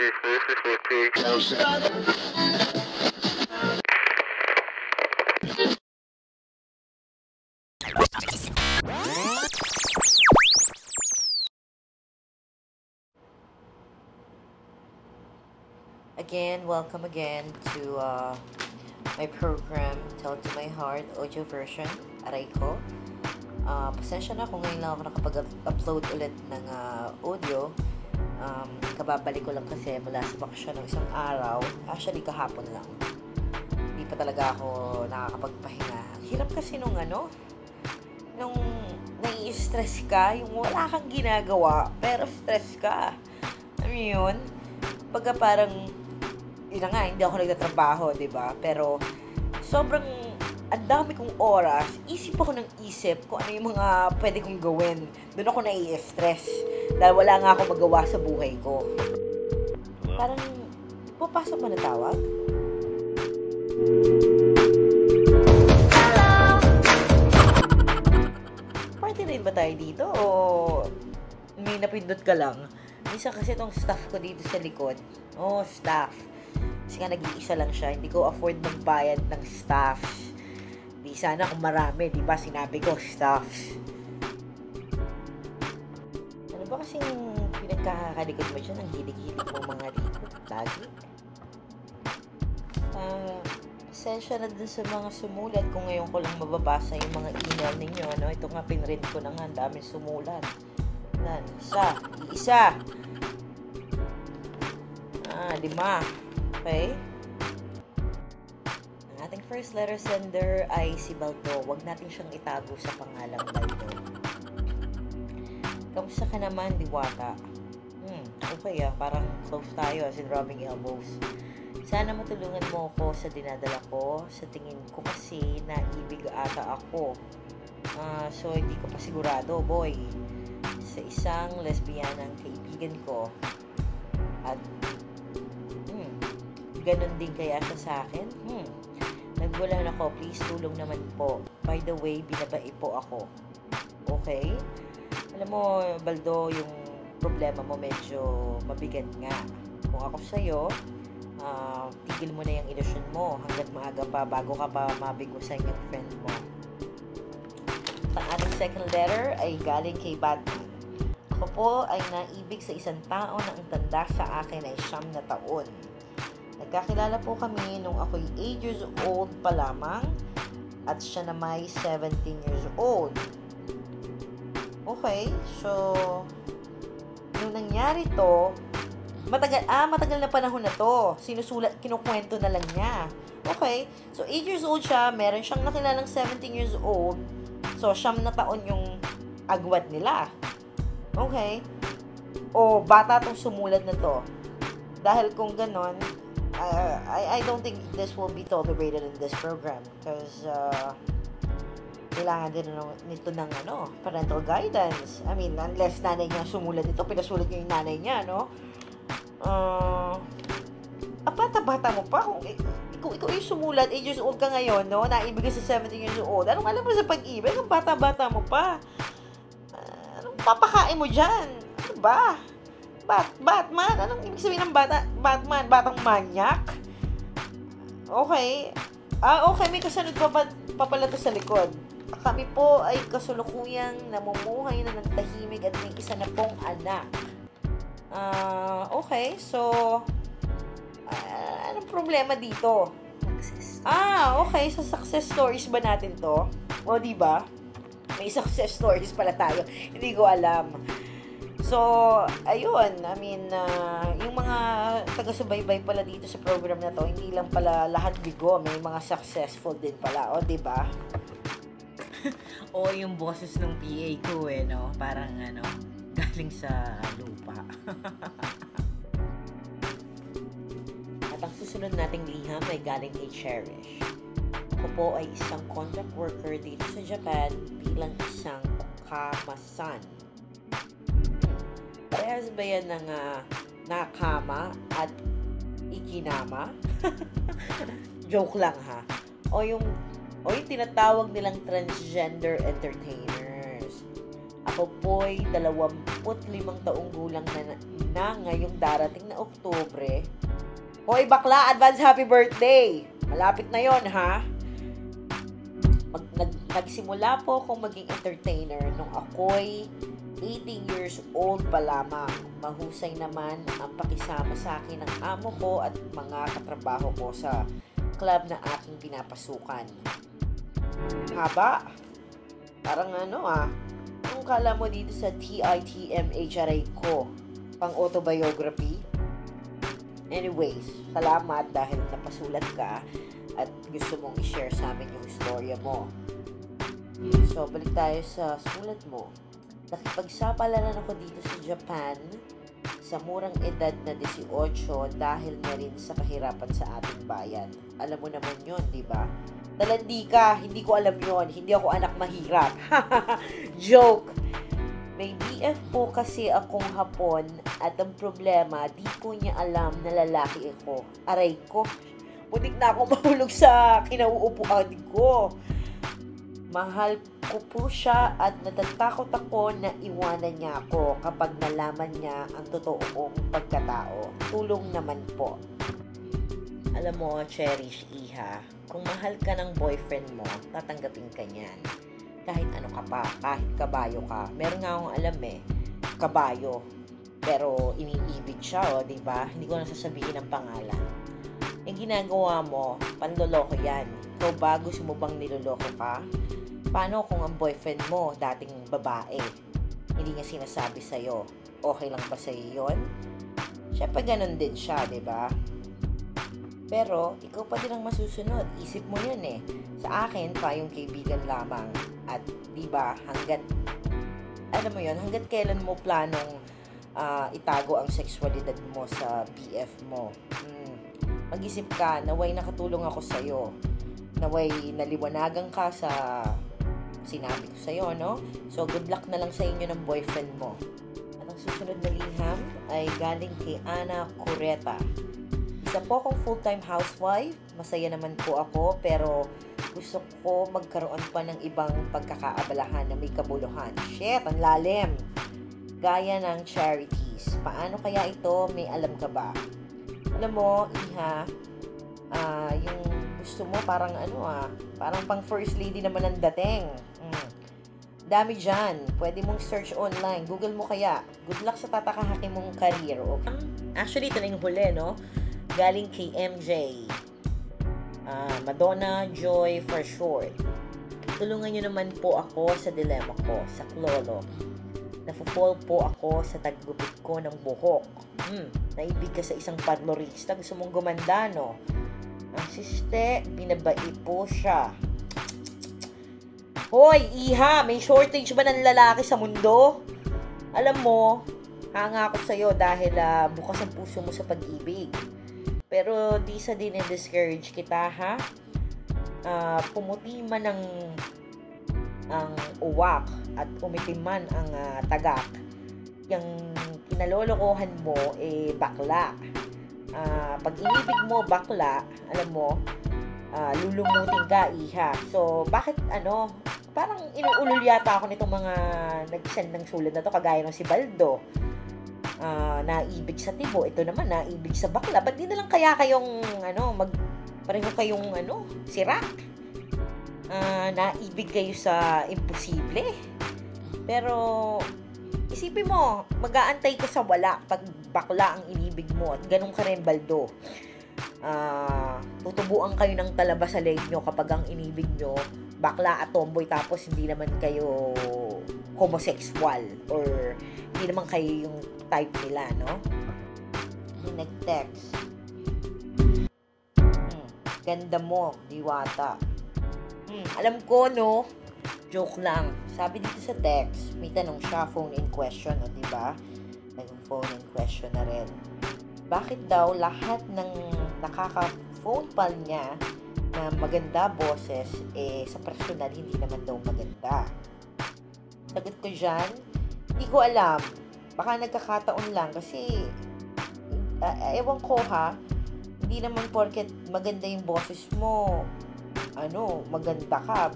Again, welcome again to my program, Tell to My Heart, audio version, aray ko. Pasensya na kung ngayon lang ako nakapag-upload ulit ng audio. Kababalik ko lang kasi mula sa bakasyon ng isang araw. Actually, kahapon lang. Hindi pa talaga ako nakakapagpahinga. Hirap kasi nung nai-stress ka, yung wala kang ginagawa, pero stress ka. Ano yun? Pagka parang, yun na nga, hindi ako nagtatrabaho, diba? Pero, sobrang, ang dami kong oras, isip ako ng isip kung ano yung mga pwede kong gawin. Doon ako nai-stress. Dahil wala nga ako magawa sa buhay ko. Parang, papasok mo na tawag? Party rin ba tayo dito? O may napindot ka lang? Minsan kasi itong staff ko dito sa likod. Staff. Kasi nga nag-iisa lang siya. Hindi ko afford magbayad ng staff. Di sana kung marami, di ba? Sinabi ko, staff. Ano ba kasing pinagkakalikod mo dyan? Ang hilig-hilig mo mga likod. Lagi. Pasensya na dun sa mga sumulat kung ngayon ko lang mababasa yung mga email ninyo. Ito nga, pinrint ko na nga. Ang daming sumulat. Isa. 5. Okay? Ang ating first letter sender ay si Baldo. Huwag natin siyang itago sa pangalang Baldo. Kamusta ka naman, Diwata? Okay parang close tayo as in rubbing elbows. Sana matulungan mo ako sa dinadala ko. Sa tingin ko kasi naibig ata ako. So hindi ko pa sigurado, boy. Sa isang lesbianang kaibigan ko. At ganun din kaya siya sa akin? Nagbulan ako, please tulong naman po. By the way, binabai po ako. Okay? Alam mo, Baldo, yung problema mo medyo mabigat nga. Kung ako sa'yo, tigil mo na yung ilusyon mo hanggat maaga pa bago ka pa mabigusan yung friend mo. Ang ating second letter ay galing kay Batman. Ako po ay naibig sa isang tao na ang tanda sa akin ay 9 na taon. Nagkakilala po kami nung ako'y 8 years old pa lamang at siya na may 17 years old. Okay, so nung nangyari to, matagal na panahon na to. Kinukwento na lang niya. Okay, so 8 years old siya, meron siyang nakilalang 17 years old. So, 9 na taon yung agwat nila. Okay? O, bata tong sumulat na to. Dahil kung ganon, I don't think this will be tolerated in this program. Because, kailangan din nito ng parental guidance. I mean, unless nanay niya sumulat nito, pinasulat niya yung nanay niya, no? Bata-bata mo pa. Kung ikaw yung sumulat, 8 years old ka ngayon, no? Naibigay sa 17 years old. Anong alam mo sa pag-ibig? Ang bata-bata mo pa. Anong papakain mo dyan? Ano ba? Batman? Anong ibig sabihin ng Batman? Batang manyak? Okay. Okay. May kasunod pa pala to sa likod. Kami po ay kasulukuyang namumuhay na ng tahimik at may isa na pong anak. Okay. So, anong problema dito? Okay. So, success stories ba natin to? O, diba? May success stories pala tayo. Hindi ko alam. So, ayun. I mean, yung mga taga-subaybay pala dito sa program na to, hindi lang pala lahat bigo. May mga successful din pala. O, diba? O, yung boses ng PA ko no? Parang, galing sa lupa. At ang susunod nating liham ay galing kay Cherish. Ako po ay isang contract worker dito sa Japan bilang isang kamasan. Parehas ba yan ng nakama at ikinama? Joke lang ha. O yung tinatawag nilang transgender entertainers. ako po'y 25 taong gulang na ngayong darating na Oktubre. Hoy bakla, advance happy birthday! Malapit na yon ha? Nagsimula po akong maging entertainer nung ako'y 18 years old pa lamang. Mahusay naman ang pakisama sa akin ng amo ko at mga katrabaho ko sa club na aking pinapasukan. Haba? Parang anong kala mo dito sa TITMHRA ko? Pang autobiography? Anyways, salamat dahil napasulat ka at gusto mong i-share sa amin yung istorya mo. So, balik tayo sa sulat mo. Nakipagsapalaran ako dito sa Japan sa murang edad na 18 dahil na rin sa kahirapan sa ating bayan. Alam mo naman yon, di ba? Talandi ka, hindi ko alam yon. Hindi ako anak mahirap. Joke! May BF po kasi akong Hapon at ang problema, di ko niya alam na lalaki ako. Aray ko, muntik na ako mahulog sa kinauupuan ko. Mahal ko po siya at natatakot ako na iwanan niya ako kapag nalaman niya ang totoong pagkatao. Tulong naman po. Alam mo, cherish iha, kung mahal ka ng boyfriend mo, tatanggapin ka niyan. Kahit ano ka pa, kahit kabayo ka. Meron nga akong alam kabayo. Pero iniibig siya, diba? Hindi ko na sasabihin ang pangalan. Yung ginagawa mo, panloloko yan. Ikaw ba, gusto mo bang niloloko ka? Paano kung ang boyfriend mo, dating babae, hindi niya sinasabi sa'yo, okay lang ba sa'yo yun? Siyempre, ganun din siya, diba? Pero, ikaw pa din ang masusunod. Isip mo yun Sa akin, tayong kaibigan lamang. At, diba, hanggat kailan mo planong itago ang sexualidad mo sa BF mo. Mag-isip ka, naway nakatulong ako sa'yo. Naway naliwanagan ka sa sinabi ko sa'yo, no? So, good luck na lang sa inyo ng boyfriend mo. At ang susunod na liham ay galing kay Ana Cureta. Isa po akong full-time housewife. Masaya naman po ako, pero gusto ko magkaroon pa ng ibang pagkakaabalahan na may kabuluhan. Shit, ang lalim! Gaya ng charities. Paano kaya ito? May alam ka ba? Alam mo, iha, yung gusto mo parang parang pang first lady naman ang dating. Dami dyan. Pwede mong search online. Google mo kaya. Good luck sa tatakahaki mong career. Okay? Actually, ito na yung huli, no? Galing kay MJ. Madonna Joy for short. Tulungan nyo naman po ako sa dilema ko, sa klolo. Nafo-fall po ako sa taggupit ko ng buhok. Naibig ka sa isang parlorista. Gusto mong gumanda, no? Ang siste, binabai po siya. Hoy, iha, may shortage ba ng lalaki sa mundo? Alam mo, hanga ako sa'yo dahil bukas ang puso mo sa pag-ibig. Pero di sa din-discourage kita, ha? Pumuti man ang uwak at umitim man ang tagak. Yung kinalolokohan mo, bakla. Pag inibig mo, bakla, alam mo, lulumutin ka, iha. So, bakit parang inuulol yata ako nitong mga nag-send ng sulat na to, kagaya ng si Baldo. Naibig sa tibo, ito naman naibig sa bakla. Ba't di na lang kaya kayong pareho kayong sira? Naibig kayo sa imposible. Pero isipin mo, mag-aantay ka sa wala pag bakla ang inibig mo, at ganun ka rin, Baldo. Tutubuan kayo ng talaba sa leg nyo kapag ang inibig nyo bakla at tomboy, tapos hindi naman kayo homosexual or hindi naman kayo yung type nila, no? Yung nag-text. Ganda mo, diwata. Alam ko, no? Joke lang. Sabi dito sa text, may tanong siya, phone in question, no? Diba? Nag-phone in question na rin. Bakit daw lahat ng nakaka-phone call niya na maganda boses, sa personal hindi naman daw maganda? Sagot ko dyan, hindi ko alam. Baka nagkakataon lang kasi ewan ko, ha, hindi naman porket maganda yung boses mo maganda ka.